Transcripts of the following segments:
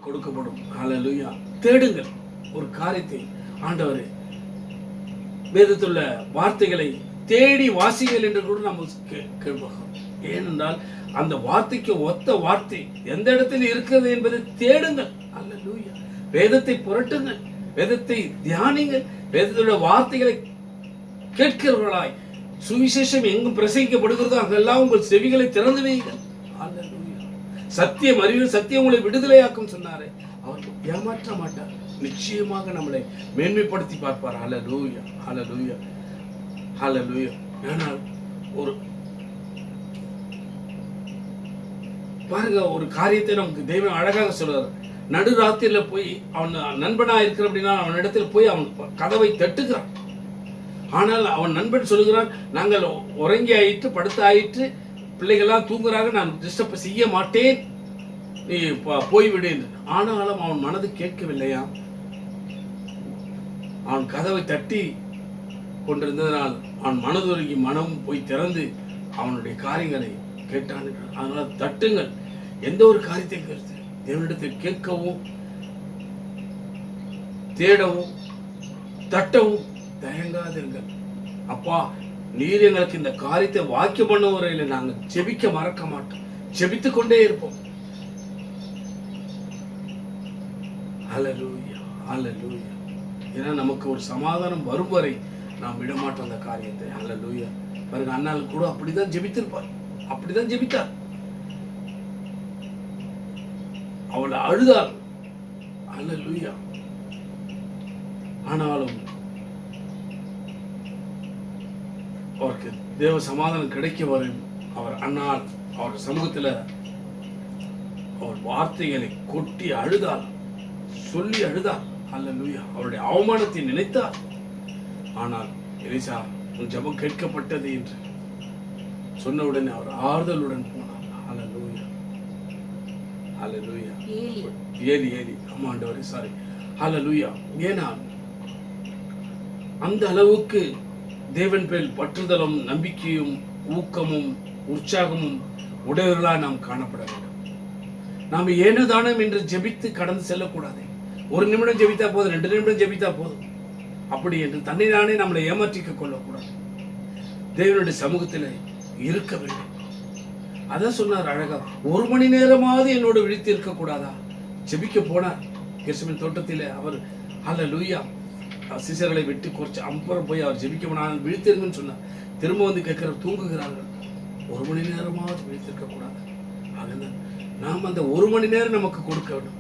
கொடுக்கப்படும். ஹல்லேலூயா. தேடுங்கள் ஒரு காரியத்தை. ஆண்டவரே, வேதத்துள்ள வார்த்தைகளை தேடி வாசிகள் என்று கூட நம்ம கேட்போம். ஏனென்றால் அந்த வார்த்தைக்கு ஒத்த வார்த்தை எந்த இடத்தில் இருக்கிறது என்பதை தேடுங்கள். ஹல்லேலூயா. வேதத்தை புரட்டுங்கள், வேதத்தை தியானிங்கள், வேதத்துள்ள வார்த்தைகளை கேட்கிறவர்களாய் சுவிசேஷம் எங்கும் பிரசங்கிக்கப்படுகிறதோ அங்கெல்லாம் உங்கள் செவிகளை திறந்து வையுங்கள். ஹல்லேலூயா. சத்தியம் அறிவில் சத்தியம் உங்களை விடுதலையாக்கும் சொன்னாரே, அவர் ஏமாற்ற மாட்டார். நிச்சயமாக நம்மளை மேன்மைப்படுத்தி பார்ப்பார். ஹல்லேலூயா. ஹல்லேலூயா. ஹல்லேலூயா. ஆனால் ஒரு பாருங்க, ஒரு காரியத்தை நமக்கு தெய்வம் அழகாக சொல்றாரு. நடுராத்திரில போய் அவன் நண்பனா இருக்கிற அப்படின்னா அவன் இடத்துல போய் அவன் கதவை தட்டுகிறான். ஆனால் அவன் நண்பன் சொல்லுகிறான், நாங்கள் உறங்கி ஆயிற்று, படுத்து ஆயிற்று, பிள்ளைகள்லாம் தூங்குறாங்க, நான் டிஸ்டர்ப் செய்ய மாட்டேன், நீ போய்விடு என்று. ஆனாலும் அவன் மனது கேட்கவில்லையா? அவன் கதவை தட்டி கொண்டிருந்ததனால் அவன் மனதுருகி மனம் போய் திறந்து அவனுடைய காரியங்களை கேட்டான். அதனால தட்டுங்கள். எந்த ஒரு காரியத்தை கேட்டு தேவனிடத்தில் கேட்கவும் தேடவும் தட்டவும் தயங்காதிருங்கள். அப்பா, நீர் எங்களுக்கு இந்த காரியத்தை வாக்கியம் பண்ண வரையில் நாங்கள் ஜெபிக்க மறக்க மாட்டோம், ஜெபித்துக் கொண்டே இருப்போம். ஹல்லேலூயா. ஹல்லேலூயா. ஏன்னா நமக்கு ஒரு சமாதானம் வரும் வரை நாம் விடமாட்டோம் அந்த காரியத்தை. ஹல்லேலூயா. பாருங்க, அண்ணால் கூட அப்படிதான் ஜெபித்திருப்பார், அப்படிதான் ஜெபித்தார். அவள் அழுதாள். ஹல்லேலூயா. ஆனாலும் அவருக்கு தேவ சமாதானம் கிடைக்க வரும் அவர் அண்ணால் அவர் சமூகத்தில் அவர் வார்த்தைகளை கொட்டி அழுதாள், சொல்லி அழுதாள். ஹல்லேலூயா. அவருடைய அவமானத்தை நினைத்தார். ஆனால் எலிசா, உன் ஜெபம் கேட்கப்பட்டது என்று சொன்ன உடனே அவர் ஆறுதலுடன் போனார். ஹல்லேலூயா. ஹல்லேலூயா. ஏலி ஆண்டவரே, சாரி. ஹல்லேலூயா. ஏன்னா அந்த அளவுக்கு தேவன் பேர் பற்றுதலும் நம்பிக்கையும் ஊக்கமும் உற்சாகமும் உடையவர்களாக நாம் காணப்பட வேண்டும். நாம் ஏனதானம் என்று ஜெபித்து கடந்து செல்லக்கூடாது. ஒரு நிமிடம் ஜெபித்தா போதும், 2 நிமிடம் ஜெபித்தா போதும், அப்படி என்று தன்னை நானே நம்மளை ஏமாற்றிக்க கொள்ளக்கூடாது. தேவனுடைய சமூகத்தில் இருக்க வேண்டும். அதான் சொன்னார் அழகா, 1 மணி நேரமாவது என்னோடு விழித்து இருக்க கூடாதா? ஜெபிக்க போனார் கெர்சமேன் தோட்டத்தில். அவர் ஹல்லேலூயா சிசர்களை விட்டு குறைச்சு அப்புறம் போய் அவர் ஜெபிக்க போனார். விழித்திருங்கன்னு சொன்னார். திரும்ப வந்து கேட்கிற தூங்குகிறார்கள். 1 மணி நேரமாவது விழித்திருக்க கூடாது. அதனால் நாம் அந்த 1 மணி நேரம் நமக்கு கொடுக்க வேண்டும்.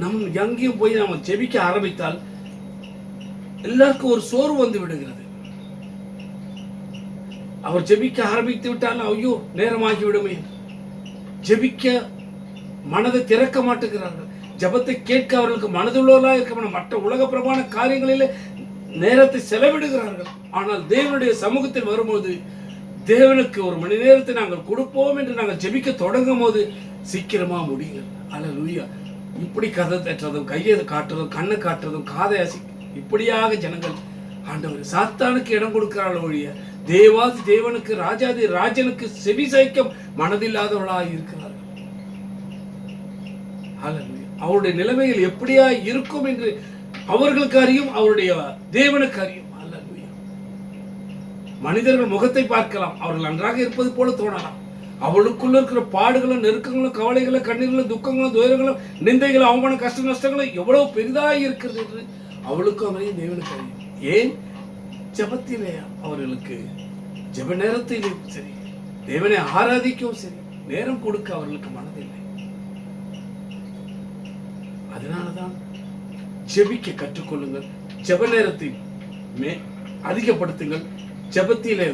நம் எங்கேயும் போய் நம்ம ஜெபிக்க ஆரம்பித்தால் எல்லாருக்கும் ஒரு சோர்வு வந்து விடுகிறது. அவர் ஜெபிக்க ஆரம்பித்து விட்டால் ஐயோ நேரமாகி விடுமே, ஜெபிக்க மனதை திறக்க மாட்டுகிறார்கள். ஜெபத்தை கேட்க அவர்களுக்கு மனதுள்ளவர்களாக இருக்க மற்ற உலக பிரமாண காரியங்களிலே நேரத்தை செலவிடுகிறார்கள். ஆனால் தேவனுடைய சமூகத்தில் வரும்போது தேவனுக்கு 1 மணி நேரத்தை நாங்கள் கொடுப்போம் என்று நாங்கள் ஜெபிக்க தொடங்கும் போது சீக்கிரமா முடியுங்கள். ஹல்லேலூயா. இப்படி கதை தட்டுறதும், கையை காட்டுறதும், கண்ணை காட்டுறதும், காதை அசி, இப்படியாக ஜனங்கள் ஆண்டவர் சாத்தானுக்கு இடம் கொடுக்கிறார்கள் ஒழிய தேவாதி தேவனுக்கு ராஜாதி ராஜனுக்கு செவி சாய்க்க மனதில்லாதவர்களாக இருக்கிறார்கள். அவருடைய நிலைமைகள் எப்படியா இருக்கும் என்று அவர்களுக்கு அறியும், அவருடைய தேவனுக்கு அறியும். ஹல்லேலூயா. மனிதர்கள் முகத்தை பார்க்கலாம், அவர்கள் நன்றாக இருப்பது போல தோணலாம். அவளுக்குள்ள இருக்கிற பாடுகளும் நெருக்கங்களும் கவலைகளும் கண்ணீர்களும் துக்கங்களும் துயரங்களும் நிந்தைகளும் அவமான கஷ்ட நஷ்டங்களும் எவ்வளவு பெரிதாக இருக்கிறது என்று அவளுக்கும் அவரையும் தேவனுக்கு அறியும். ஏன்? ஜெபத்திலே அவர்களுக்கு ஜெப நேரத்திலும் சரி, தேவனை ஆராதிக்கவும் சரி, நேரம் கொடுக்க அவர்களுக்கு மனதில்லை. அதனாலதான் ஜெபிக்க கற்றுக்கொள்ளுங்கள். ஜெப நேரத்தை அதிகப்படுத்துங்கள். ஜெபத்திலே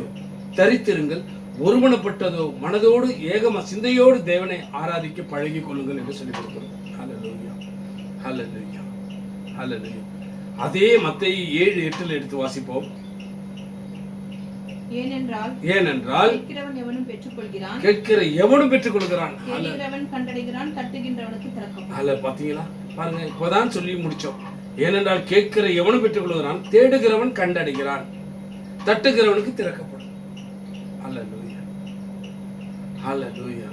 தரித்திருங்கள். ஒருமனப்பட்டதோ மனதோடு ஏகம சிந்தையோடு தேவனை ஆராதிக்க பழகி கொள்ளுங்கள் என்று சொல்லிக் கொடுக்கிறோம். ஹல்லேலூயா. ஹல்லேலூயா. ஹல்லேலூயா. அதே மத்தேயு 7:8 எடுத்து வாசிப்போம். ஏனென்றால் கேட்கிறவன் எவனும் பெற்றுக்கொள்கிறான், கேட்கிற எவனும் பெற்றுக்கொள்கிறான், தேடுகிறவன் கண்டடைகிறான், தட்டுகின்றவனுக்கு திறக்கப்படும். அல்ல பாத்தீங்களா? பாருங்க, இப்பதான் சொல்லி முடிச்சோம். ஏனென்றால் கேட்கிற எவனும் பெற்றுக்கொள்கிறான், தேடுகிறவன் கண்டடைகிறான், தட்டுகிறவனுக்கு திறக்கப்படும். ஹல்லேலூயா. ஹல்லேலூயா.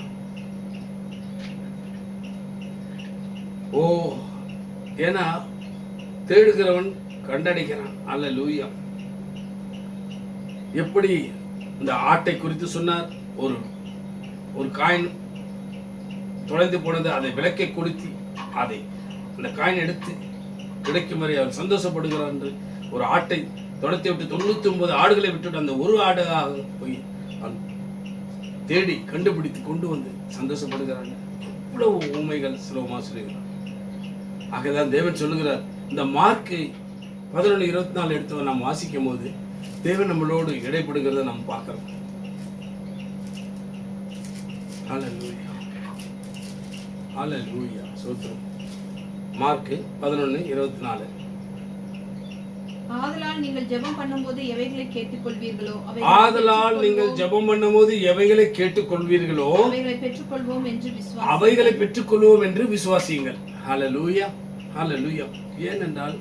ஓ, ஏன்னா தேடுகிறவன் கண்டடைகிறான். அல்லேலூயா. எப்படி இந்த ஆட்டை குறித்து சொன்னார், ஒரு ஒரு காயின் தொலைந்து போனது, அதை விளக்கை கொளுத்தி அதை அந்த காயின் எடுத்து கிடைக்கும் வரை அவர் சந்தோஷப்படுகிறார் என்று, ஒரு ஆட்டை தொலைத்து விட்டு 99 ஆடுகளை விட்டுவிட்டு அந்த ஒரு ஆடாக போய் தேடி கண்டுபிடித்து கொண்டு வந்து சந்தோஷப்படுகிறாங்க. இவ்வளவு உண்மைகள் சுலபமாக சொல்லுகிறார். ஆகதான் தேவன் சொல்லுகிறார், இந்த மார்க்கு 11:24 எடுத்து நாம் வாசிக்கும் போது தேவன் நம்மளோடு இடைப்படுகிறத நாம் பார்க்கிறோம். ஹல்லேலூயா, ஹல்லேலூயா, ஸ்தோத்திரம். மார்க்கு 11:24. ஆதலால் நீங்கள் ஜெபம் பண்ணும்போது எவைகளை கேட்டுக்கொள்வீர்களோ ஆதலால் நீங்கள் ஜெபம் பண்ணும்போது எவைகளை கேட்டுக்கொள்வீர்களோ அவைகளை பெற்றுக்கொள்வோம் என்று அவைகளை பெற்றுக்கொள்வோம் என்று விசுவாசியுங்கள். ஹல்லேலூயா, ஹல்லேலூயா. ஏனென்றால்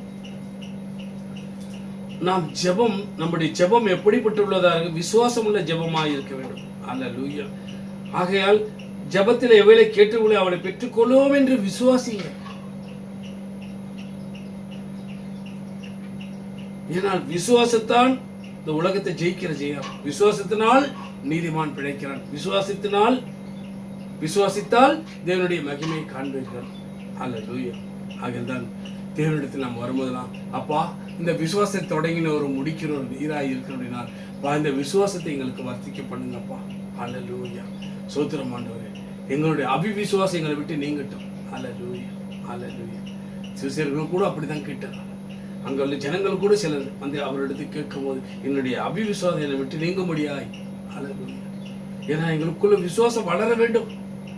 நாம் ஜெபம், நம்முடைய ஜெபம் எப்படிப்பட்டுள்ளதாக விசுவாசம் உள்ள ஜெபமாக இருக்க வேண்டும். ஹல்லேலூயா. ஆகையால் ஜெபத்தில் எவைகளை கேட்டுக்கொள்ள அவளை பெற்றுக்கொள்வோம் என்று விசுவாசியுங்கள். ஏனால் விசுவாசத்தான் இந்த உலகத்தை ஜெயிக்கிற ஜெயம். விசுவாசத்தினால் நீதிமான் பிழைக்கிறான். விசுவாசித்தால் தேவனுடைய மகிமையை காண்பீர்கள். ஹல்லேலூயா. ஆகையால்தான் தேவனிடத்தில் நாம் வரும்போதெல்லாம், அப்பா இந்த விசுவாசத்தை தொடங்கின ஒரு முடிக்கிற ஒரு நீராய் இருக்கிறோம், இந்த விசுவாசத்தை எங்களுக்கு வர்த்திக்க பண்ணுங்கப்பா. ஹல்லேலூயா. ஸ்தோத்திரம் ஆண்டவரே. எங்களுடைய அவிவிசுவாசம் எங்களை விட்டு நீங்கட்டும். ஹல்லேலூயா, ஹல்லேலூயா. சிறுசர்கள் கூட அப்படிதான் கேட்டார். அங்க உள்ள ஜனங்கள் கூட சிலர் வந்து அவரிடத்தை கேட்கும் போது, என்னுடைய அவிவிசுவாசம் என்னை விட்டு நீங்க முடியாய். ஹல்லேலூயா. ஏன்னா எங்களுக்குள்ள விசுவாசம் வளர வேண்டும்.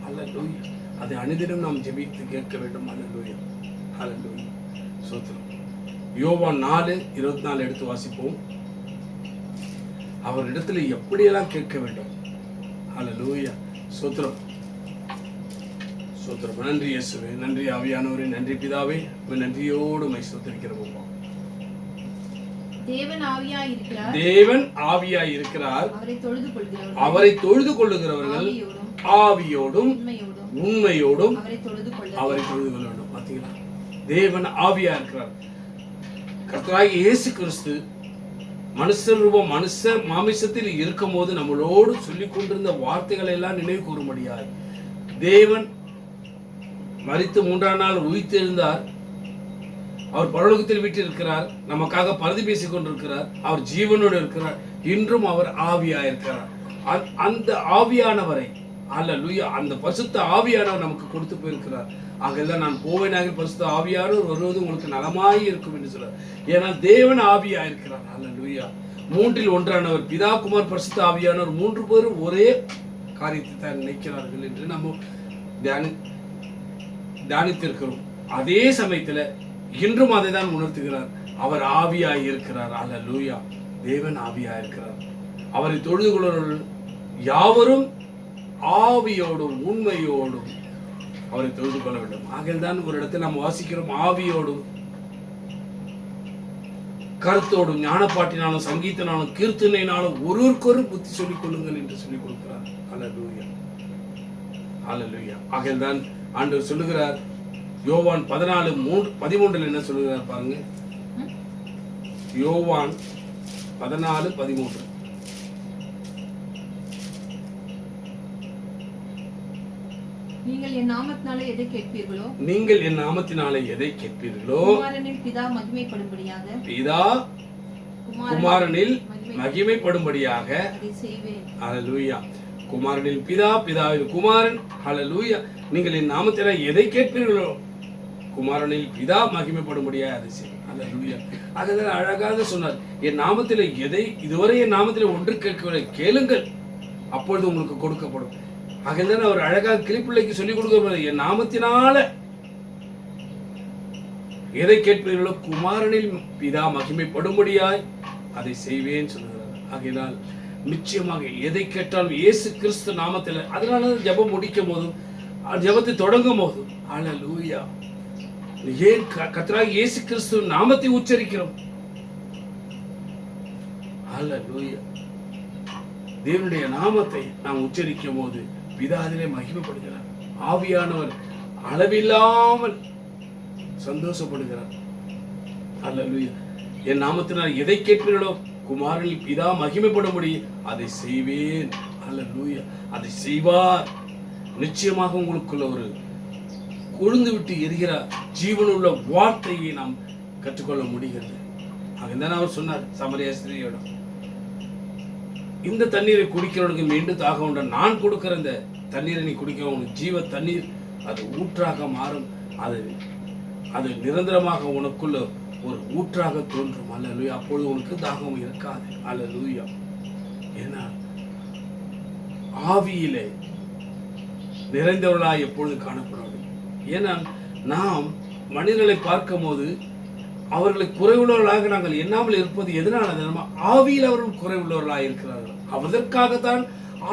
ஹல்லேலூயா. அதை அனுதினம் நாம் ஜெபித்து கேட்க வேண்டும். ஹல்லேலூயா, ஹல்லேலூயா. ஸ்தோத்திரம். யோவான் 4:24 எடுத்து வாசிப்போம். அவரிடத்துல எப்படியெல்லாம் கேட்க வேண்டும். ஹல்லேலூயா. ஸ்தோத்திரம், ஸ்தோத்திரம். நன்றி இயேசுவே, நன்றி ஆவியானவரே, நன்றி பிதாவே. நன்றியோடு மை ஸ்தோத்திரிக்கிறோம். தேவன் ஆவியாய் இருக்கிறார். அவரை தொழுது கொள்ளுகிறவர்கள் ஆவியோடும் உண்மையோடும் அவரை தொழுது கொள்ள வேண்டும். பார்த்தீங்களா, தேவன் ஆவியா இருக்கிறார். கர்த்தராகிய இயேசு கிறிஸ்து மனுஷர் ரூபம், மனுஷர் மாமிசத்தில் இருக்கும் போது நம்மளோடு சொல்லிக் கொண்டிருந்த வார்த்தைகளை எல்லாம் நினைவு கூறும்படியாய் தேவன் மரித்து 3ஆம் நாள் உயிர்த்தெழுந்தார். அவர் பரலோகத்தில் வீற்றிருக்கிறார். நமக்காக பரிந்து பேசிக் கொண்டிருக்கிறார். அவர் ஜீவனோடு இருக்கிறார். இன்றும் அவர் ஆவியா இருக்கிறார். அந்த ஆவியானவரை, அல்லேலூயா, அந்த பரிசுத்த ஆவியானவர் நமக்கு கொடுத்து போயிருக்கிறார். ஆகெல்லாம் நான் போவேனாக பரிசுத்த ஆவியானவர் வருவது உங்களுக்கு நலமாய் இருக்கும் என்று சொல்றார். ஏனால் தேவன் ஆவியா இருக்கிறார். அல்லேலூயா. 3இல் ஒன்றானவர் பிதா, குமார், பரிசுத்த ஆவியானவர் 3 பேரும் ஒரே காரியத்தை தான் நினைக்கிறார்கள் என்று நம்ம தியானித்திருக்கிறோம். அதே சமயத்துல இன்றும் அதை தான் உணர்த்துகிறார். அவர் ஆவியாய் இருக்கிறார். அல்லேலூயா. தேவன் ஆவியாய் இருக்கிறார். அவரை தொழுது கொள்ளுகிறவர்கள் யாவரும் ஆவியோடும் உண்மையோடும் அவரை தொழுது கொள்ள வேண்டும். ஆகையால்தான் ஒரு இடத்தில் நாம் வாசிக்கிறோம், ஆவியோடும் கருத்தோடும் ஞானப்பாட்டினாலும் சங்கீதனாலும் கீர்த்தனையினாலும் ஒருவருக்கொரு புத்தி சொல்லிக் கொள்ளுங்கள் என்று சொல்லிக் கொடுக்கிறார். அல்லேலூயா, அல்லேலூயா. ஆகையால்தான் ஆண்டவர் சொல்லுகிறார், யோவான் 14:13 என்ன சொல்லுகிறார் பாருங்க. யோவான் 14:13. நீங்கள் என் நாமத்தினாலே எதை கேட்பீர்களோ குமாரனில் பிதா மகிமைப்படும்படியாக அதை செய்வேன். ஹல்லேலூயா. குமாரனில் பிதா, பிதாவில் குமாரன். ஹல்லேலூயா. நீங்கள் என் நாமத்தினாலே எதை கேட்பீர்களோ குமாரனில் பிதா மகிமைப்படும்படியாக அதை செய்வேன். ஹல்லேலூயா. அதனால அழகாக சொன்னார், என் நாமத்தில் எதை இதுவரை என் நாமத்தில் ஒன்று கேட்கவில்லை, கேளுங்கள் அப்பொழுது உங்களுக்கு கொடுக்கப்படும். ஆகதான் அவர் அழகாக கிளிப்பிள்ளைக்கு சொல்லிக் கொடுக்க, என் நாமத்தினால எதை கேட்பீர்களோ குமாரனில் பிதா மகிமைப்படும்படியாய் அதை செய்வேன் சொல்லுகிறார். ஆகையினால் நிச்சயமாக எதை கேட்டாலும் இயேசு கிறிஸ்து நாமத்தில், அதனால ஜெபம் முடிக்கும் போதும் ஜெபத்தை தொடங்கும் போதும் ஹல்லேலூயா, ஏன் கர்த்தராகிய இயேசு கிறிஸ்து நாமத்தை உச்சரிக்கிறோம். ஹல்லேலூயா. தேவனுடைய நாமத்தை நாம் உச்சரிக்கும் போது பிதா அதிலே மகிமைப்படுகிறார். ஆவியானவர் அளவில்லாமல் சந்தோஷப்படுகிறார். அல்லேலூயா. என் நாமத்தினால் எதை கேட்பீர்களோ குமாரனில் பிதா மகிமைப்படும்படி அதை செய்வேன். அல்லேலூயா. அதை செய்வார். நிச்சயமாக உங்களுக்குள்ள ஒரு கொழுந்து விட்டு எரிகிற ஜீவனுள்ள வார்த்தையை நாம் கற்றுக்கொள்ள முடிகிறது. அங்கதான் அவர் சொன்னார் சமரிய ஸ்திரீயோட, இந்த தண்ணீரை குடிக்கிறவனுக்கு மீண்டும் தாக உண்ட, நான் கொடுக்கிற இந்த தண்ணீரை நீ குடிக்க உனக்கு ஜீவ தண்ணீர் அது ஊற்றாக மாறும், அது நிரந்தரமாக உனக்குள்ள ஒரு ஊற்றாக தோன்றும். அல்லேலூயா. அப்பொழுது உனக்கு தாகம் இருக்காது. அல்லேலூயா. ஏன்னா ஆவியிலே நிறைந்தவர்களாய் எப்பொழுது காணப்பட வேண்டும். ஏன்னா நாம் மனிதர்களை பார்க்கும் போது அவர்களை குறைவுள்ளவர்களாக நாங்கள் எண்ணாமல் இருப்பது எதனால? ஆவியில் அவர்கள் குறைவுள்ளவர்களாக இருக்கிறார்கள். அதற்காகத்தான்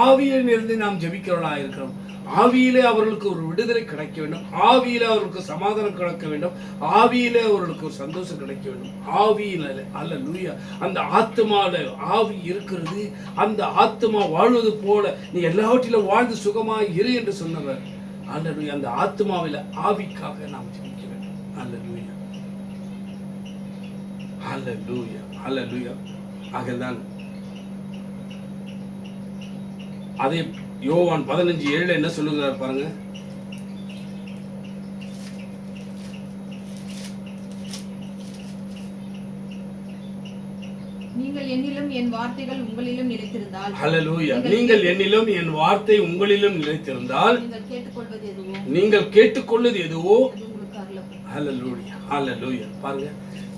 ஆவியில் இருந்து நாம் ஜெபிக்கிறவர்களாக இருக்கிறோம். ஆவியிலே அவர்களுக்கு ஒரு விடுதலை கிடைக்க வேண்டும், ஆவியிலே அவர்களுக்கு சமாதானம் கிடைக்க வேண்டும், ஆவியிலே அவர்களுக்கு ஒரு சந்தோஷம் கிடைக்க வேண்டும். ஆவியில அல்லேலூயா. அந்த ஆத்மால ஆவி இருக்கிறது. அந்த ஆத்மா வாழ்வது போல நீ எல்லாவற்றிலும் வாழ்ந்து சுகமாய் இரு என்று சொன்னவர். அல்லேலூயா. அந்த ஆத்மாவில ஆவிக்காக நாம் ஜெபிக்க வேண்டும். அல்லேலூயா. அல்லேலூயா. அல்லேலூயா. ஆகதான் அதே யோவான் 15:7 என்ன சொல்லுகிறார் பாருங்க. நீங்கள் என்னிலும் என் வார்த்தைகள் உங்களிலும் நிலைத்திருந்தால், ஹல்லேலூயா, நீங்கள் என்னிலும் என் வார்த்தை உங்களிலும் நிலைத்திருந்தால் நீங்கள் கேட்டுக்கொள்வது எதுவோ அது உங்களுக்கு அருளப்படும். ஹல்லேலூயா. ஹல்லேலூயா. பாருங்க,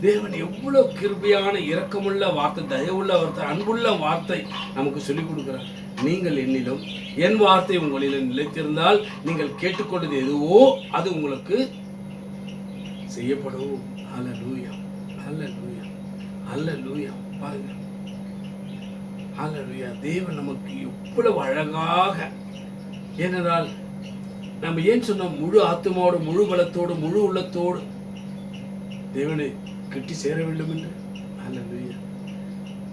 தேவன் எவ்வளவு கிருபையான இரக்கமுள்ள வார்த்தை, தயவுள்ள வார்த்தை, அன்புள்ள வார்த்தை நமக்கு சொல்லிக் கொடுக்கிறார். நீங்கள் என்னிலும் என் வார்த்தை உங்களிலும் நிலைத்திருந்தால் நீங்கள் கேட்டுக்கொள்வது எதுவோ அது உங்களுக்கு செய்யப்படும். ஹல்லேலூயா. ஹல்லேலூயா. ஹல்லேலூயா. பாருங்க, ஹல்லேலூயா. தேவன் நமக்கு எவ்வளவு அழகாக, ஏனென்றால் நம்ம ஏன் சொன்னோம், முழு ஆத்மாவோடு முழு பலத்தோடு முழு உள்ளத்தோடு தேவனை கிட்டி சேர வேண்டும் என்று. ஹல்லேலூயா.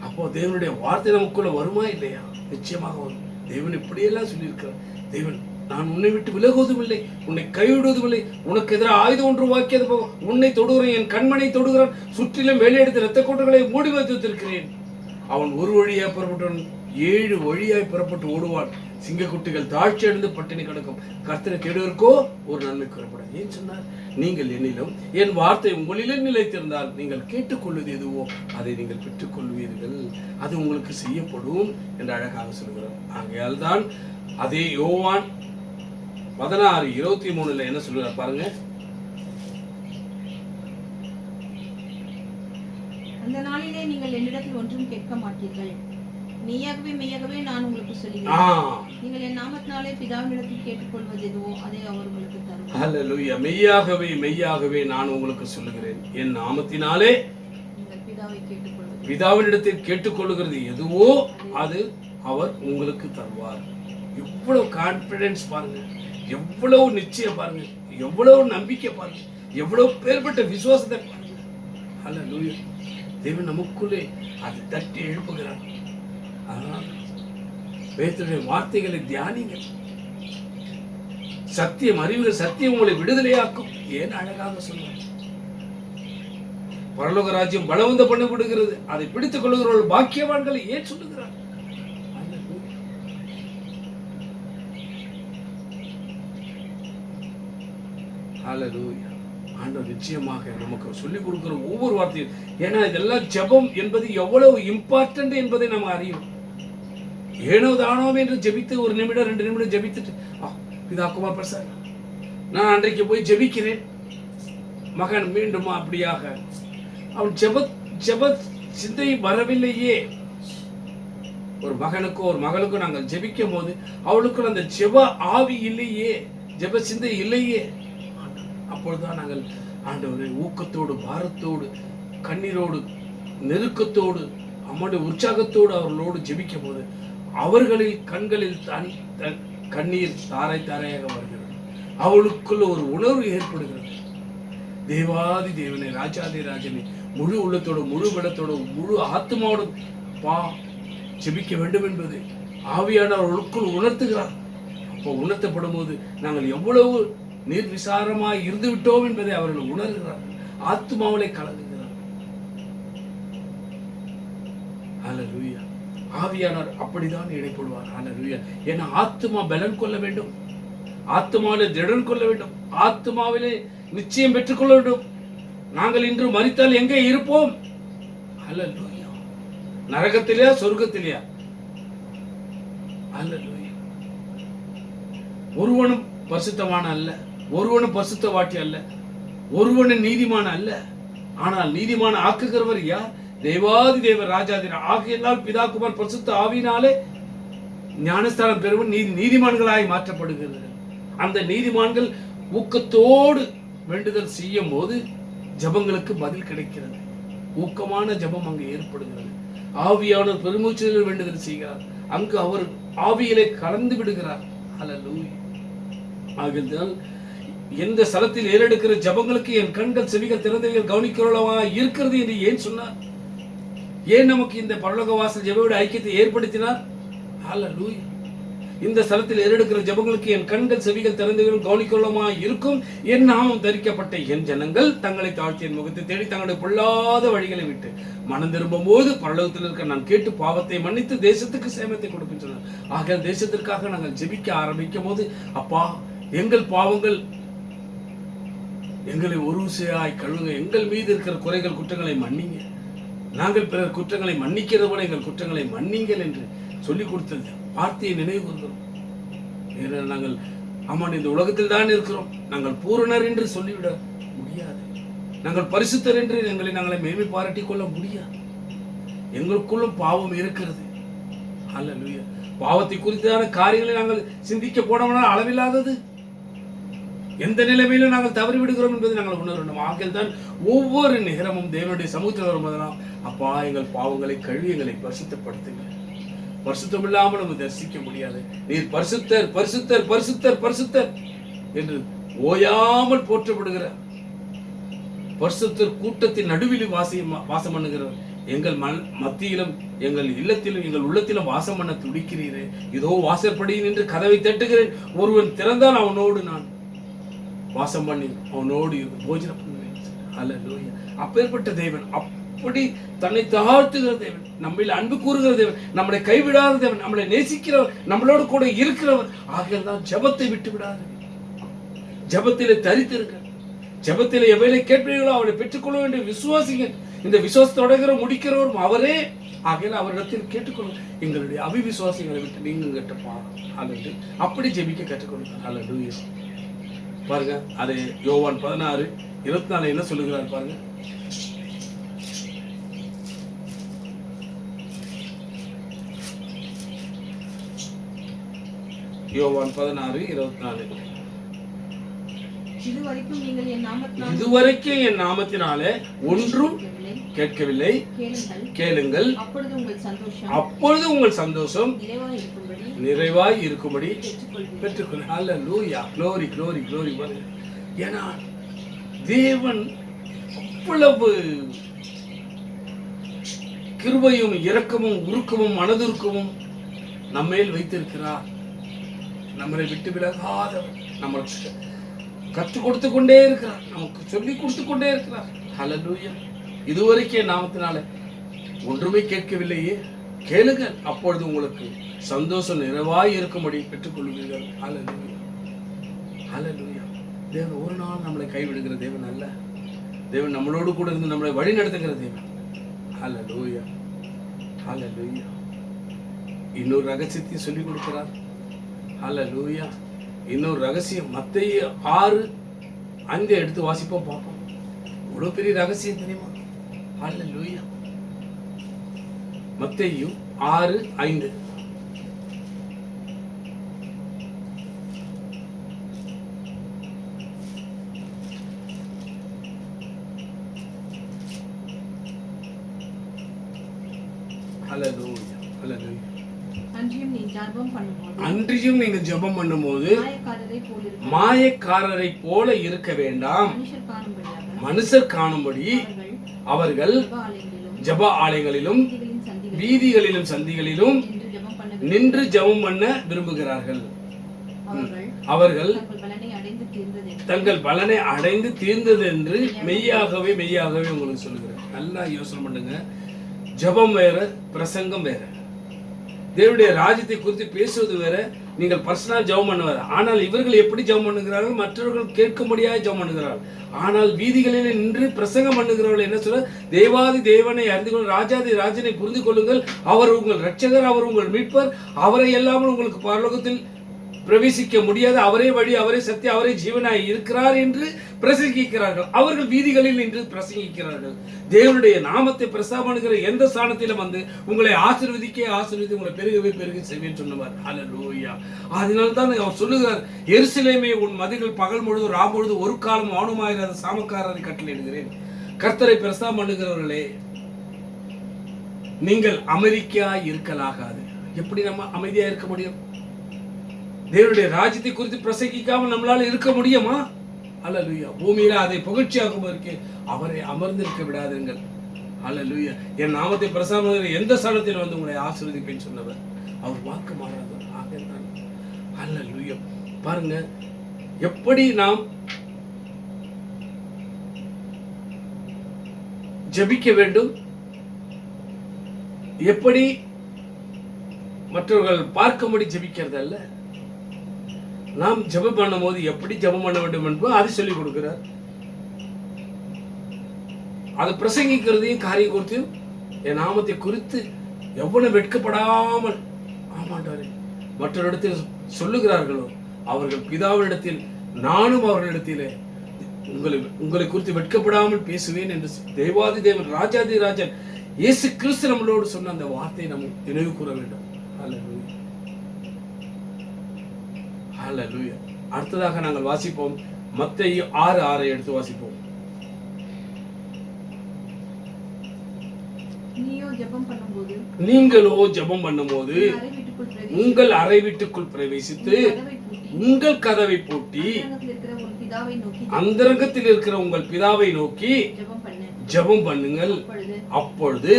அப்போ தேவனுடைய வார்த்தை நமக்குள்ள வருமா இல்லையா? நிச்சயமாக வரும். தேவன் இப்படியெல்லாம் சொல்லியிருக்கிறார். தேவன், நான் உன்னை விட்டு விலகுவதும் இல்லை, உன்னை கைவிடுவதும் இல்லை, உனக்கு எதிராக ஆயுதம் ஒன்று வாக்கியது போக உன்னை தொடுகிறேன், என் கண்மனை தொடுகிறான், சுற்றிலும் வேலையெடுத்து இரத்த கோட்டுகளை மூடி வைத்திருக்கிறேன். அவன் ஒரு வழியாக புறப்பட்டவன் 7 வழியாய் புறப்பட்டு ஓடுவான். சிங்கக்குட்டிகள் தாழ்ச்சி அடைந்து பட்டினி கிடக்கும். கர்த்தரை தேடுவதற்கோ ஒரு நன்மை கூறப்படும். ஏன் சொன்னார்? நீங்கள் என்னிலும் என் வார்த்தை உங்களிலும் நிலைத்திருந்தால் நீங்கள் கேட்டுக்கொள்வது எதுவோ அதை நீங்கள் பெற்றுக்கொள்வீர்கள், அது உங்களுக்கு செய்யப்படும் என்று அழகாக சொல்கிறார். ஆகையால் தான் அதே யோவான் 16:23 என்ன சொல்றார் பாருங்க. அந்த நாளிலே நீங்கள் என்னிடத்தில் ஒன்றும் கேட்க மாட்டீர்கள், மெய்யாகவே மெய்யாகவே நான் உங்களுக்கு சொல்லுகிறேன், நீங்கள் என் நாமத்தினாலே பிதாவினிடத்தில் கேட்டுக்கொள்வது எதுவோ அதை அவர் உங்களுக்கு தருவார். ஹல்லேலூயா. மெய்யாகவே மெய்யாகவே நான் உங்களுக்கு சொல்லுகிறேன், என் நாமத்தினாலே நீங்கள் பிதாவை கேட்டுக்கொள்வது, பிதாவினிடத்தில் கேட்டுக்கொள்கிறது எதுவோ அது அவர் உங்களுக்கு தருவார். எவ்வளவு கான்பிடன்ஸ் பாருங்க, எவ்வளவு நிச்சயம் பாருங்க, எவ்வளவு நம்பிக்கை பாருங்க, எவ்வளவு பேர்பட்ட விசுவாசத்தை பாருங்க. ஹல்லேலூயா. தேவன் நமக்குள்ளே அதை தட்டி எழுப்புகிறார். அதனால் வேதத்துடைய வார்த்தைகளை தியானிங்கள். சத்தியம் அறிவுகள், சத்தியம் உங்களை விடுதலையாக்கும். ஏன் அழகாக சொல்லுவார். பரலோக ராஜ்யம் பலவந்த பண்ணப்படுகிறது, அதை பிடித்துக் கொள்ளுகிறவர்கள் பாக்கியவான்களை ஏன் சொல்லுகிறார்? ஹல்லேலூயா. ஆண்டவர் நிச்சயமாக நமக்கு சொல்லிக் கொடுக்கிற ஒவ்வொரு வார்த்தையும், ஏன்னா இதெல்லாம் ஜெபம் என்பது எவ்வளவு இம்பார்ட்டன்ட் என்பதை நம்ம அறியும். ஏனோ தானோ என்று ஜெபித்து 1 நிமிடம் 2 நிமிடம் ஜெபித்துட்டு பிதா குமார் பிரசாத் நான் அன்றைக்கு போய் ஜெபிக்கிறேன், மகன் மீண்டும் அப்படியாக அவன் ஜெப சிந்தை வரவில்லையே. ஒரு மகனுக்கோ ஒரு மகளுக்கோ நாங்கள் ஜெபிக்கும் போது அவளுக்குள் அந்த ஜெப ஆவி இல்லையே, ஜெப சிந்தை இல்லையே. அப்பொழுதுதான் நாங்கள் ஆண்டவரை ஊக்கத்தோடு பாரத்தோடு கண்ணீரோடு நெருக்கத்தோடு அம்மாவுடைய உற்சாகத்தோடு அவர்களோடு ஜெபிக்கும் போது அவர்களில் கண்களில் கண்ணீர் தாரை தாரையாக வருகிறது. அவளுக்குள்ள ஒரு உணர்வு ஏற்படுகிறது. தேவாதி தேவனை, ராஜாதி ராஜனை முழு உள்ளத்தோடு முழு பலத்தோடு முழு ஆத்மாவோடு ஜெபிக்க வேண்டும் என்பது ஆவியானவர்களுக்குள் உணர்த்துகிறார். அப்போ உணர்த்தப்படும் போது நாங்கள் எவ்வளவு நிர்விசாரமாய் இருந்து விட்டோம் என்பதை அவர்கள் உணர்கிறார்கள். ஆத்மாவிலே கலங்குகிறார்கள். ஹல்லேலூயா. ஆவியானவர் அப்படிதான் இடைப்படுவார். ஹல்லேலூயா. ஏன்னா ஆத்மா பலன் கொள்ள வேண்டும், ஆத்மாவிலே திடன் கொள்ள வேண்டும், ஆத்மாவிலே நிச்சயம் பெற்றுக்கொள்ள வேண்டும். நாங்கள் இன்று மரித்தால் எங்கே இருப்போம்? ஹல்லேலூயா. நரகத்திலேயா சொர்க்கத்திலேயா? ஹல்லேலூயா. ஒருவனும் பரிசுத்தவான் அல்ல, ஒருவனும் பரிசுத்தவாட்டி அல்ல, ஒருவனும் நீதிமான அல்ல. ஆனால் நீதிமான ஆக்குகிறவர் யார்? தேவாதி தேவர் ராஜாதிர ஆகையினால் பிதா குமார் பரிசுத்த ஆவியினாலே ஞானஸ்தானம் பெறுவன் நீதிமான்களாய் மாற்றப்படுகிறது. அந்த நீதிமான்கள் ஊக்கத்தோடு வேண்டுதல் செய்யும் போது ஜபங்களுக்கு பதில் கிடைக்கிறது. ஊக்கமான ஜபம் அங்கு ஏற்படுகிறது. ஆவியானவர் பெருமூச்சில் வேண்டுதல் செய்கிறார். அங்கு அவர் ஆவியிலே கலந்து விடுகிறார். ஹல்லேலூயா. ஆகையால் எந்த ஸ்தலத்தில் ஏறெடுக்கிற ஜபங்களுக்கு என் கண்கள் செவிகள் திறந்தவைகள் கவனிக்கிறவளவா இருக்கிறது என்று ஏன் சொன்னார்? ஏன் நமக்கு இந்த பரலோக வாசல் ஜெபவோட ஐக்கியத்தை ஏற்படுத்தினார்? ஹல்லேலூயா. இந்த ஸ்தலத்தில் ஏறெடுக்கிற ஜபங்களுக்கு என் கண்கள் செவிகள் திறந்தவைகள் கவனிக்கிறவளவா இருக்கும். என் நாமம் தரிக்கப்பட்ட என் ஜனங்கள் தங்களை தாழ்த்தி என் முகத்தை தேடி தங்களுடைய பொல்லாத வழிகளை விட்டு மனம் திரும்பும் போது பரலோகத்தில் இருக்க நான் கேட்டு பாவத்தை மன்னித்து தேசத்துக்கு சேமத்தை கொடுப்பேன் சொன்னார். ஆக தேசத்திற்காக நாங்கள் ஜெபிக்க ஆரம்பிக்கும் போது, அப்பா எங்கள் பாவங்கள் எங்களை ஒரு விசையாய் கழுவுங்க, எங்கள் மீது இருக்கிற குறைகள் குற்றங்களை மன்னிங்க, நாங்கள் பிறர் குற்றங்களை மன்னிக்கிறது போல எங்கள் குற்றங்களை மன்னிங்கள் என்று சொல்லிக் கொடுத்தது வார்த்தையை நினைவு கூறுகிறோம். நாங்கள் ஆமாம் இந்த உலகத்தில் தான் இருக்கிறோம், நாங்கள் பூரணர் என்று சொல்லிவிட முடியாது, நாங்கள் பரிசுத்தர் என்று நாங்களை மேன்மை பாராட்டிக் கொள்ள முடியாது. எங்களுக்குள்ளும் பாவம் இருக்கிறது. ஹல்லேலூயா. பாவத்தை குறித்தான காரியங்களை நாங்கள் சிந்திக்க போனோம்னால் அளவில்லாதது. எந்த நிலைமையிலும் நாங்கள் தவறி விடுகிறோம் என்பதை நாங்கள் உணர வேண்டும். ஆகில் தான் ஒவ்வொரு நேரமும் தேவனுடைய சமூகத்தில் வரும்போதெல்லாம், அப்பா எங்கள் பாவங்களை கழுவி எங்களை பரிசுத்தப்படுத்துங்க, பரிசுத்தம் இல்லாமல் நம்ம தரிசிக்க முடியாது, நீர் பரிசுத்தர் பரிசுத்தர் பரிசுத்தர் பரிசுத்தர் என்று ஓயாமல் போற்றப்படுகிற பரிசுத்தர் கூட்டத்தின் நடுவில் வாசம் பண்ணுகிறவர் எங்கள் மத்தியிலும் எங்கள் இல்லத்திலும் எங்கள் உள்ளத்திலும் வாசம் பண்ண துடிக்கிறீரே. இதோ வாசற்படியில் நின்று கதவை தட்டுகிறேன், ஒருவன் திறந்தால் அவனோடு நான் வாசம் பண்ணி அவனோடு போஜனம் பண்ணுவேன். ஹல்லேலூயா. அப்பேற்பட்ட தேவன், அப்படி தன்னை தாழ்த்துகிற தேவன், நம்மில் அன்பு கூறுகிற தேவன், நம்மளை கைவிடாத தேவன், நம்மளை நேசிக்கிறவர், நம்மளோடு கூட இருக்கிறவர். ஆகையால் தான் ஜபத்தை விட்டு விடாது, ஜபத்திலே தரித்திருக்க, ஜபத்திலே எவைகளை கேட்பீர்களோ அவளை பெற்றுக்கொள்ள வேண்டிய விசுவாசிங்க. இந்த விசுவாசத்தோட முடிக்கிறவரும் அவரே. ஆகையால் அவரிடத்தில் கேட்டுக்கொள்ளும், எங்களுடைய அவிவிசுவாசிகளை விட்டு நீங்க கேட்டப்பா அல்லது அப்படி ஜெபிக்க கற்றுக்கொள்ளுங்க. ஹல்லேலூயா. பாருங்க, அது யோவான் 16:24 என்ன சொல்லுகிறார் பாருங்க. யோவான் 16:24. இதுவரைக்கும் என் நாமத்தினாலே ஒன்றும் கேட்கவில்லை, கேளுங்கள், அப்பொழுது உங்கள் சந்தோஷம் நிறைவாய் இருக்கும்படி பெற்றுக்கொள்ள. ஹல்லேலூயா. Glory glory glory. ஏன்னா தேவன் அவ்வளவு கிருபையும் இரக்கமும் உருக்கமும் மனதுருக்கமும் நம்மேல் வைத்திருக்கிறார். நம்மளை விட்டு விலகாதவர், நம்மளுக்கு கற்றுக் கொடுத்து கொண்டே இருக்கிறார், நமக்கு சொல்லி கொடுத்து கொண்டே இருக்கிறார். ஹல்லேலூயா. இதுவரைக்கும் நாமத்தினால ஒன்றுமே கேட்கவில்லையே, கேளுங்கள், அப்பொழுது உங்களுக்கு சந்தோஷம் நிறைவாய் இருக்கும்படி பெற்றுக்கொள்வீர்கள். ஹல்லேலூயா. ஹல்லேலூயா. தேவன் ஒரு நாள் நம்மளை கைவிடுகிற தேவன் அல்ல. தேவன் நம்மளோடு கூட இருந்து நம்மளை வழி நடத்துகிற தேவன். ஹல்லேலூயா. ஹல்லேலூயா. இன்னொரு ரகசியத்தையும் சொல்லிக் கொடுக்கிறார். ஹல்லேலூயா. இன்னொரு ரகசியம் மத்தேயு 6:5 எடுத்து வாசிப்போம், பார்ப்போம். இவ்வளவு பெரிய ரகசியம் தெரியுமா? ஹல்லேலூயா. மத்தேயு 6:5. ஹல்லேலூயா. ஹல்லேலூயா. அன்றியும் நீங்க ஜெபம் பண்ணும்போது மாயக்காரரை போல இருக்க வேண்டாம், மனுஷர் காணும்படி அவர்கள் ஜெப ஆலயங்களிலும் வீதிகளிலும் சந்திகளிலும் நின்று ஜெபம் பண்ண விரும்புகிறார்கள். அவர்கள் தங்கள் பலனை அடைந்து தீர்ந்தது என்று மெய்யாகவே மெய்யாகவே உங்களுக்கு சொல்லுகிறேன். நல்லா யோசனை பண்ணுங்க. ஜெபம் வேற, பிரசங்கம் வேற. தேவனுடைய ராஜ்யத்தை குறித்து பேசுவது வேற, நீங்கள் பர்சனல் ஜெபம் பண்ணுவார். ஆனால் இவர்கள் எப்படி ஜெபம் பண்ணுகிறார்கள்? மற்றவர்கள் கேட்க முடியாத ஜெபம் பண்ணுகிறார்கள். ஆனால் வீதிகளில் நின்று பிரசங்கம் பண்ணுகிறவர்கள் என்ன சொல்ல? தேவாதி தேவனை அறிந்து கொள்ளுங்கள், ராஜாதி ராஜனை புரிந்து கொள்ளுங்கள், அவர் உங்கள் இரட்சகர், அவர் உங்கள் மீட்பர், அவரை இல்லாமல் உங்களுக்கு பரலோகத்தில் பிரவேசிக்க முடியாது, அவரே வழி, அவரே சத்தியம், அவரே ஜீவனாய் இருக்கிறார் என்று பிரசங்கிக்கிறார்கள். அவர்கள் வீதிகளில் நின்று பிரசங்கிக்கிறார்கள். தேவனுடைய நாமத்தை பிரஸ்தாபம் பண்ணுகிற எந்த ஸ்தானத்திலும் வந்து உங்களை ஆசீர்வதிக்க உங்களை பெருகவே பெருக செய்வேன் சொன்னவர். ஹல்லேலூயா. அதனால்தான் அவர் சொல்லுகிறார், எருசலேமே உன் மதில்கள் பகல் முழுது ராம்பொழுது ஒரு காலம் மௌனமாயிராத சாமக்காரரை கட்டளையிடுகிறேன். கர்த்தரை பிரஸ்தாபம் பண்ணுகிறவர்களே, நீங்கள் அமைதியாய் இருக்கலாகாது. எப்படி நம்ம அமைதியா இருக்க முடியும்? தேவனுடைய ராஜ்யத்தை குறித்து பிரசங்கிக்காமல் நம்மளால இருக்க முடியுமா? ஹல்லேலூயா. பூமியில அதை புகழ்ச்சியாகவும் இருக்கு, அவரை அமர்ந்திருக்க விடாதுங்கள். ஹல்லேலூயா. என் நாமத்தை பிரசாரம் எந்த ஸ்தானத்தில் வந்து உங்களை ஆசீர்வதிப்பேன்னு சொன்னவர். அவர் வாக்கு மாறாதவர். ஆகத்தான் ஹல்லேலூயா. பாருங்க, எப்படி நாம் ஜெபிக்க வேண்டும், எப்படி மற்றவர்கள் பார்க்கும்படி ஜெபிக்கிறது அல்ல, நாம் ஜெபம் பண்ணும் போது எப்படி ஜெபம் பண்ண வேண்டும் என்பது அது சொல்லிக் கொடுக்கிறார். அது பிரசங்கிக்கிறதையும் காரியம் குறித்தும் என் நாமத்தை குறித்து எவ்வளவு வெட்கப்படாமல் ஆமாண்டாரே மற்றொரிடத்தில் சொல்லுகிறார்களோ அவர்கள் பிதாவினிடத்தில் நானும் அவர்களிடத்திலே உங்களை குறித்து வெட்கப்படாமல் பேசுவேன் என்று தேவாதி தேவன் ராஜாதி ராஜன் இயேசு கிறிஸ்து நம்மளோடு சொன்ன அந்த வார்த்தையை நம்ம நினைவு கூற வேண்டும். ஹல்லேலூயா. ஹல்லேலூயா. அடுத்ததாக நாங்கள் வாசிப்போம் மத்தேயு 6:6 எடுத்து வாசிப்போம். நீங்களோ ஜெபம் பண்ணும்போது உங்கள் அறை வீட்டுக்குள் பிரவேசித்து உங்கள் கதவை பூட்டி அந்தரங்கத்தில் இருக்கிற உங்கள் பிதாவை நோக்கி ஜெபம் பண்ணுங்கள். அப்பொழுது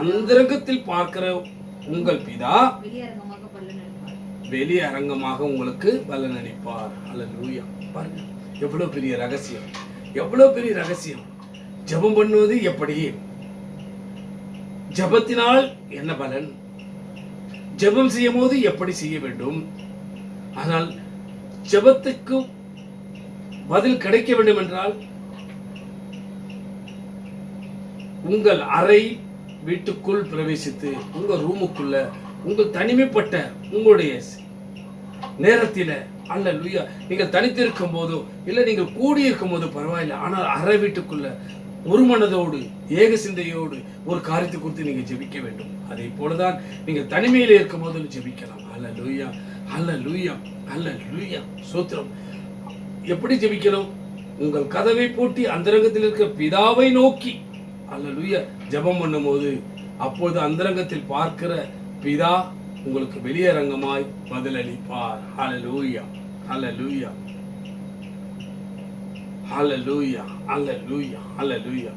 அந்தரங்கத்தில் பார்க்கிற உங்கள் பிதா வெளியரங்கமாக உங்களுக்கு பலன் அளிப்பார். ஹல்லேலூயா. பாருங்க, எவ்வளவு பெரிய ரகசியம், எவ்வளவு பெரிய ரகசியம். ஜெபம் பண்ணுவது எப்படி? ஜெபத்தினால் என்ன பலன்? ஜெபம் செய்யும் போது எப்படி செய்ய வேண்டும்? ஆனால் ஜெபத்துக்கு பதில் கிடைக்க வேண்டும் என்றால் உங்கள் அறை வீட்டுக்குள் பிரவேசித்து உங்க ரூமுக்குள்ள உங்கள் தனிமைப்பட்ட உங்களுடைய நேரத்தில அல்லேலூயா, நீங்கள் தனித்திருக்கும் போதோ இல்லை நீங்கள் கூடியிருக்கும் போதோ பரவாயில்லை, ஆனால் அறை வீட்டுக்குள்ள ஒரு மனதோடு ஏக சிந்தையோடு ஒரு காரியத்தை குறித்து நீங்க ஜெபிக்க வேண்டும். அதே போலதான் நீங்கள் தனிமையில இருக்கும் போது ஜெபிக்கலாம். அல்லேலூயா, அல்லேலூயா, அல்லேலூயா. சோத்திரம். எப்படி ஜெபிக்கணும்? உங்கள் கதவை பூட்டி அந்தரங்கத்தில் இருக்கிற பிதாவை நோக்கி அல்லேலூயா ஜெபம் பண்ணும் போது அப்பொழுது அந்தரங்கத்தில் பார்க்கிற பிதா உங்களுக்கு வெளியரங்கமாய் பதிலளிப்பார். ஹல்லேலூயா, ஹல்லேலூயா, ஹல்லேலூயா, ஹல்லேலூயா, ஹல்லேலூயா.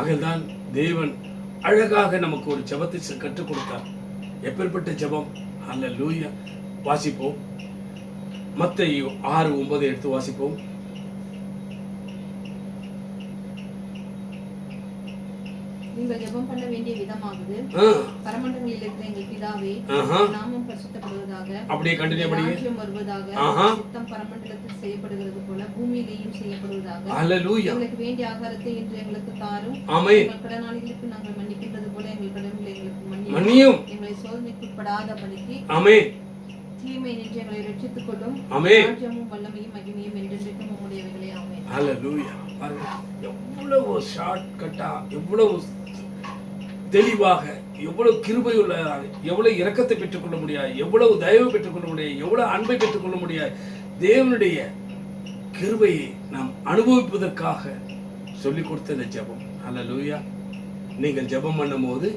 ஆகதான் தேவன் அழகாக நமக்கு ஒரு ஜெபத்தை கற்றுக் கொடுத்தார். எப்பேற்பட்ட ஜெபம்? ஹல்லேலூயா. வாசிப்போம் மத்தேயு 6:9 எடுத்து வாசிப்போம். நீங்கள் ஜெபம் பண்ண வேண்டிய விதமாவது பரமண்டலங்களில் இருக்கிற எங்கள் பிதாவே, நாமம் பரிசுத்தப்படுவதாக, அப்படியே கண்டினியூ பண்ணுங்க, ராஜ்யம் வருவதாக, சித்தம் பரமண்டலத்தில் செய்யப்படுகிறது போல பூமியிலேயும் செய்யப்படுவதாக. ஹல்லேலூயா. எங்களுக்கு வேண்டிய ஆகாரத்தை இன்று எங்களுக்கு தாரும். ஆமென். எங்கள் கடனாளிகளுக்கு நாங்கள் மன்னிக்கின்றது போல எங்கள் கடன்களை எங்களுக்கு மன்னியும். எங்களை சோதனைக்கு உட்படாதபடிக்கு ஆமென் தீமை நின்று எங்களை ரட்சித்துக் கொள்ளும். ஆமென். ராஜ்யமும் வல்லமையும் மகிமையும் என்றென்றைக்கும் உம்முடையவைகளே. ஆமென். ஹல்லேலூயா. பாருங்க, எவ்வளவு ஷார்ட் கட்டா, எவ்வளவு தெளிவாக, எவ்வளவு கிருபை உள்ளதாக, எவ்வளவு இரக்கத்தை பெற்றுக்கொள்ள முடியாது, எவ்வளவு தயவு பெற்றுக்கொள்ள முடியாது, எவ்வளவு அன்பை பெற்றுக்கொள்ள முடியாது. தேவனுடைய கிருபையை நாம் அனுபவிப்பதற்காக சொல்லிக் கொடுத்த இந்த ஜெபம். ஹல்லேலூயா. நீங்கள் ஜெபம் பண்ணும் போது